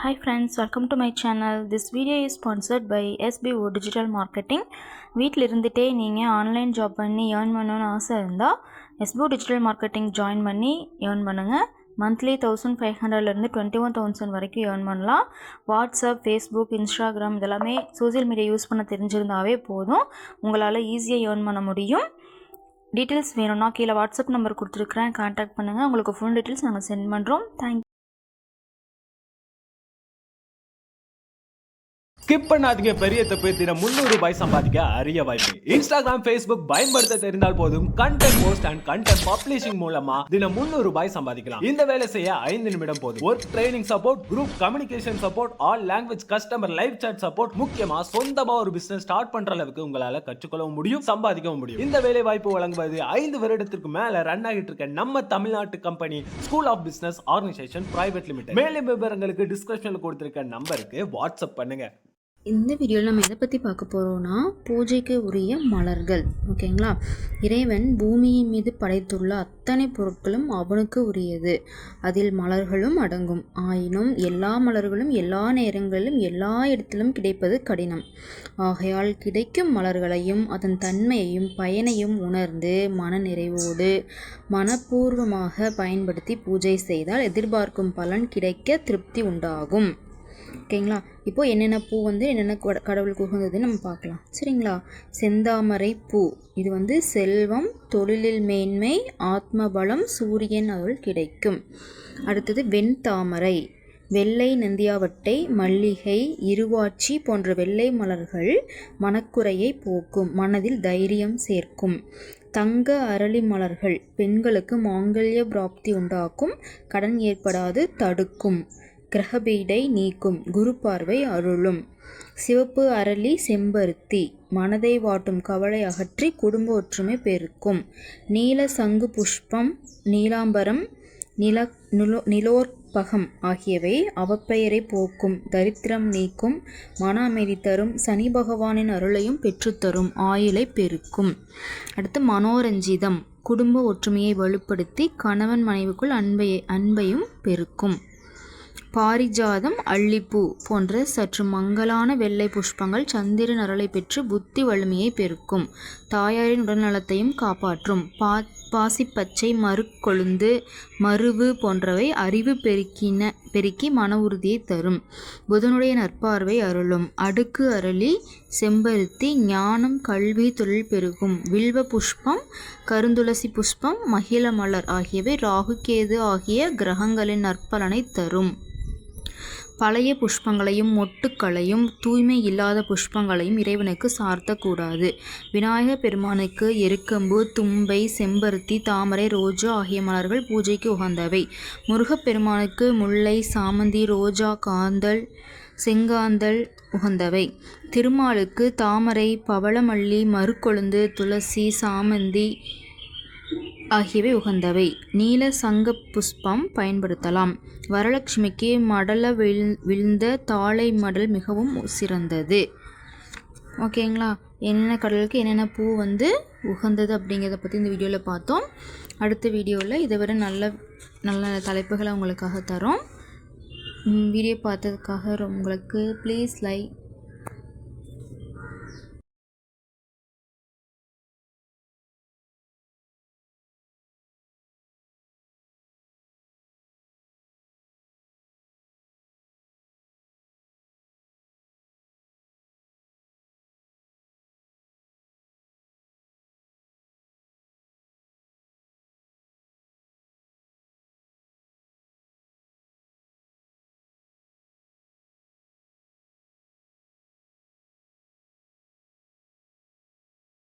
Hi friends, welcome to my channel. This video is sponsored by SBO Digital Marketing. வீட்டில் இருந்துட்டே நீங்கள் online job பண்ணி earn பண்ணணும்னு ஆசை இருந்தால் SBO Digital Marketing ஜாயின் பண்ணி ஏர்ன் பண்ணுங்கள். மந்த்லி 1500லேருந்து 21,000 வரைக்கும் ஏர்ன் பண்ணலாம். வாட்ஸ்அப், ஃபேஸ்புக், இன்ஸ்டாகிராம் இதெல்லாமே சோசியல் மீடியா யூஸ் பண்ண தெரிஞ்சிருந்தாவே போதும், உங்களால் ஈஸியாக ஏர்ன் பண்ண முடியும். டீட்டெயில்ஸ் வேணும்னா கீழே வாட்ஸ்அப் நம்பர் கொடுத்துருக்குறேன், கான்டாக்ட் பண்ணுங்கள். உங்களுக்கு ஃபுல் டீட்டெயில்ஸ் நாங்கள் சென்ட் பண்ணுறோம். தேங்க்யூ. ஸ்கிப் பண்ணாதீங்க, பெரிய தப்பு. தினம் 300 ரூபாய் சம்பாதிக்க அரிய வாய்ப்பு. இன்ஸ்டாகிராம், ஃபேஸ்புக் பயன்படுத்த தெரிந்தால் போதும், content post and content publishing மூலமா தினம் 300 ரூபாய் சம்பாதிக்கலாம். இந்த வேலை செய்ய 5 நிமிடம் போதும். Work training support, group communication support, all language customer live chat support, முக்கியமா சொந்தமா ஒரு பிசினஸ் ஸ்டார்ட் பண்ற அளவுக்கு உங்களால கற்றுக்கொள்ளவும் முடியும், சம்பாதிக்கவும் முடியும். இந்த வேலை வாய்ப்பு வழங்குவது 5 வருடத்திற்கு மேல ரன் ஆகிட்டு இருக்க நம்ம தமிழ்நாட்டு company school of business organisation private limited. மேலும் விவரங்களுக்கு டிஸ்கிரிப்ஷன்ல கொடுத்திருக்க நம்பருக்கு வாட்ஸ்அப் பண்ணுங்க. இந்த வீடியோவில் நம்ம எதை பற்றி பார்க்க போகிறோம்னா, பூஜைக்கு உரிய மலர்கள். ஓகேங்களா? இறைவன் பூமியின் மீது படைத்துள்ள அத்தனை பொருட்களும் அவனுக்கு உரியது. அதில் மலர்களும் அடங்கும். ஆயினும் எல்லா மலர்களும் எல்லா நேரங்களிலும் எல்லா இடத்திலும் கிடைப்பது கடினம். ஆகையால் கிடைக்கும் மலர்களையும் அதன் தன்மையையும் பயனையும் உணர்ந்து மன நிறைவோடு மனப்பூர்வமாக பயன்படுத்தி பூஜை செய்தால் எதிர்பார்க்கும் பலன் கிடைக்க திருப்தி உண்டாகும். ஓகேங்களா? இப்போது என்னென்ன பூ என்னென்ன கடவுளுக்கு உகந்ததுன்னு நம்ம பார்க்கலாம். சரிங்களா? செந்தாமரை பூ, இது செல்வம், தொழிலில் மேன்மை, ஆத்ம பலம், சூரியன் அருள் கிடைக்கும். அடுத்தது வெண்தாமரை, வெள்ளை நந்தியாவட்டை, மல்லிகை, இருவாட்சி போன்ற வெள்ளை மலர்கள் மனக்குறையை போக்கும், மனதில் தைரியம் சேர்க்கும். தங்க அரளி மலர்கள் பெண்களுக்கு மாங்கல்ய பிராப்தி உண்டாக்கும், கடன் ஏற்படாது தடுக்கும், கிரகபீடை நீக்கும், குரு பார்வை அருளும். சிவப்பு அரளி செம்பருத்தி மனதை வாட்டும் கவலை அகற்றி குடும்ப ஒற்றுமை பெருக்கும். நீல சங்கு புஷ்பம், நீலாம்பரம், நிலோற்பகம் ஆகியவை அவப்பெயரை போக்கும், தரித்திரம் நீக்கும், மன அமைதி தரும், சனி பகவானின் அருளையும் பெற்றுத்தரும், ஆயுளை பெருக்கும். அடுத்து மனோரஞ்சிதம், குடும்ப ஒற்றுமையை வலுப்படுத்தி கணவன் மனைவிக்குள் அன்பையும் பெருக்கும். பாரிஜாதம், அல்லிப்பூ போன்ற சற்று மங்கலான வெள்ளை புஷ்பங்கள் சந்திரன் அருளை பெற்று புத்தி வலிமையை பெருக்கும், தாயாரின் உடல்நலத்தையும் காப்பாற்றும். பாசிப்பச்சை, மறுக்கொழுந்து, மருவு போன்றவை அறிவு பெருக்கி மன உறுதியை தரும், புதனுடைய நற்பார்வை அருளும். அடுக்கு அரளி, செம்பருத்தி ஞானம், கல்வி, தொழில் பெருகும். வில்வ புஷ்பம், கருந்துளசி புஷ்பம், மகிழ மலர் ஆகியவை ராகு கேது ஆகிய கிரகங்களின் நற்பலனை தரும். பழைய புஷ்பங்களையும் மொட்டுக்களையும் தூய்மை இல்லாத புஷ்பங்களையும் இறைவனுக்கு சார்த்தக்கூடாது. விநாயகர் பெருமானுக்கு எருக்கம்பு, தும்பை, செம்பருத்தி, தாமரை, ரோஜா ஆகிய மலர்கள் பூஜைக்கு உகந்தவை. முருகப்பெருமானுக்கு முல்லை, சாமந்தி, ரோஜா, காந்தல், செங்காந்தல் உகந்தவை. திருமாலுக்கு தாமரை, பவளமல்லி, மறுக்கொழுந்து, துளசி, சாமந்தி ஆகியவை உகந்தவை. நீல சங்க புஷ்பம் பயன்படுத்தலாம். வரலட்சுமிக்கு மடல விழுந்த தாழை மடல் மிகவும் சிறந்தது. ஓகேங்களா? என்னென்ன கடலுக்கு என்னென்ன பூ உகந்தது அப்படிங்கிறத பற்றி இந்த வீடியோவில் பார்த்தோம். அடுத்த வீடியோவில் இதை விட நல்ல நல்ல தலைப்புகளை உங்களுக்காக தரோம். வீடியோ பார்த்ததுக்காக உங்களுக்கு ப்ளீஸ் லைக்